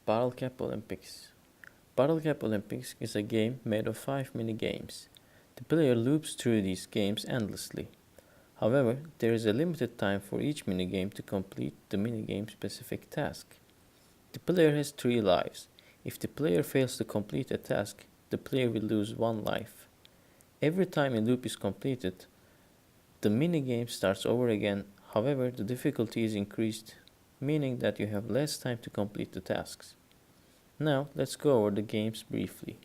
Bottle Cap Olympics. Bottle Cap Olympics is a game made of 5 mini-games. The player loops through these games endlessly. However, there is a limited time for each minigame to complete the minigame specific task. The player has 3 lives. If the player fails to complete a task, the player will lose 1 life. Every time a loop is completed, the minigame starts over again. However, the difficulty is increased, meaning that you have less time to complete the tasks. Now, let's go over the games briefly.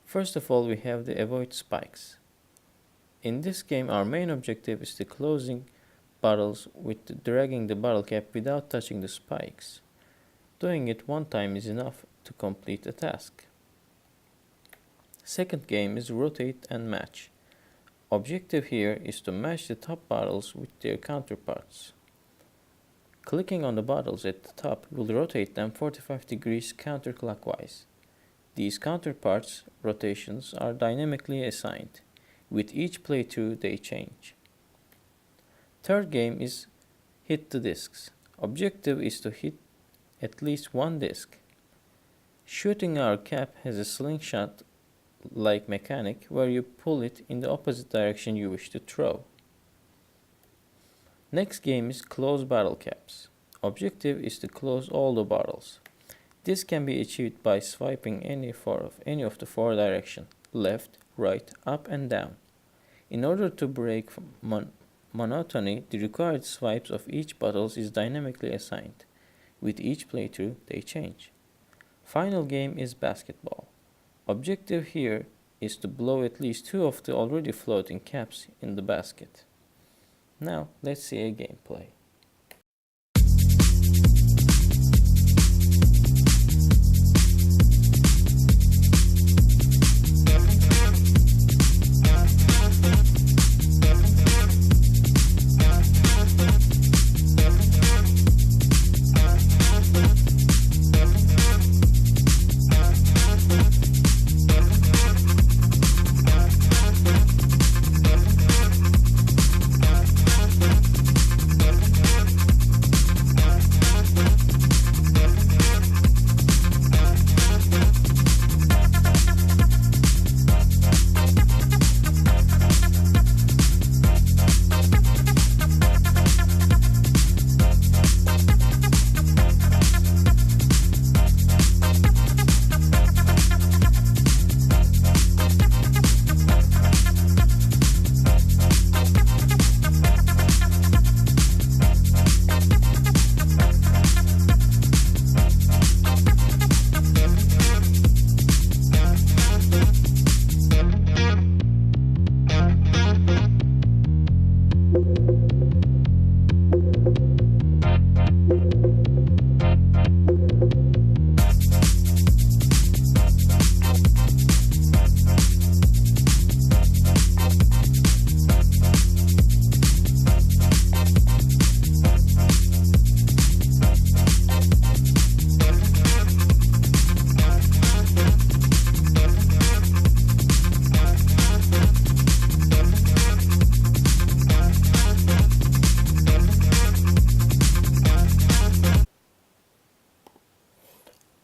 First of all, we have the avoid spikes. In this game, our main objective is the closing bottles with dragging the bottle cap without touching the spikes. Doing it 1 time is enough to complete a task. Second game is rotate and match. Objective here is to match the top bottles with their counterparts. Clicking on the bottles at the top will rotate them 45 degrees counterclockwise. These counterparts rotations are dynamically assigned. With each playthrough they change. Third game is hit the discs. Objective is to hit at least 1 disc. Shooting our cap has a slingshot like mechanic where you pull it in the opposite direction you wish to throw. Next game is close bottle caps. Objective is to close all the bottles. This can be achieved by swiping any of the 4 directions: left, right, up and down. In order to break monotony, the required swipes of each bottle is dynamically assigned. With each playthrough, they change. Final game is basketball. Objective here is to blow at least 2 of the already floating caps in the basket. Now, let's see a gameplay.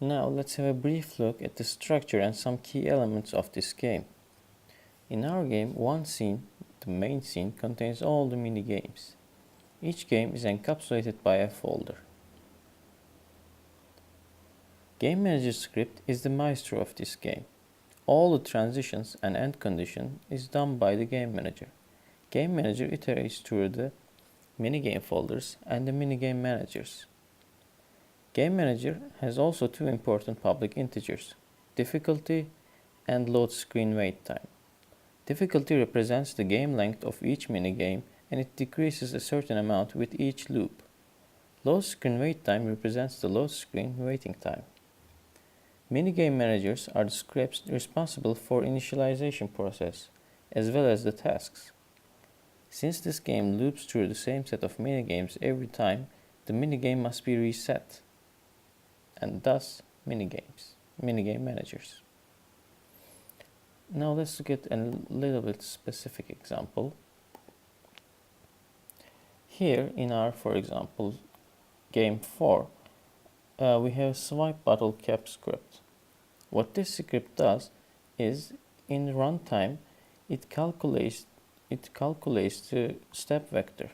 Now let's have a brief look at the structure and some key elements of this game. In our game, one scene, the main scene, contains all the mini-games. Each game is encapsulated by a folder. Game Manager script is the maestro of this game. All the transitions and end condition is done by the Game Manager. Game Manager iterates through the minigame folders and the minigame managers. Game Manager has also 2 important public integers: difficulty and load screen wait time. Difficulty represents the game length of each minigame and it decreases a certain amount with each loop. Load screen wait time represents the load screen waiting time. Minigame managers are the scripts responsible for initialization process, as well as the tasks. Since this game loops through the same set of minigames every time, the minigame must be reset, and thus minigame managers. Now let's look at a little bit specific example. Here in our, for example, game 4, we have swipe bottle cap script. What this script does is, in runtime, it calculates the step vector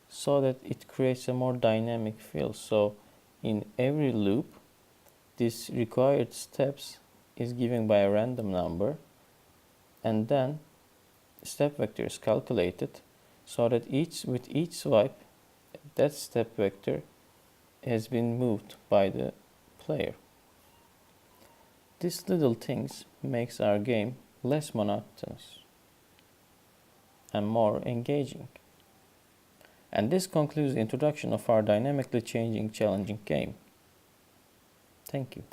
so that it creates a more dynamic feel. So in every loop, this required steps is given by a random number, and then step vector is calculated so that with each swipe, that step vector has been moved by the player. These little things makes our game less monotonous and more engaging. And this concludes the introduction of our dynamically changing, challenging game. Thank you.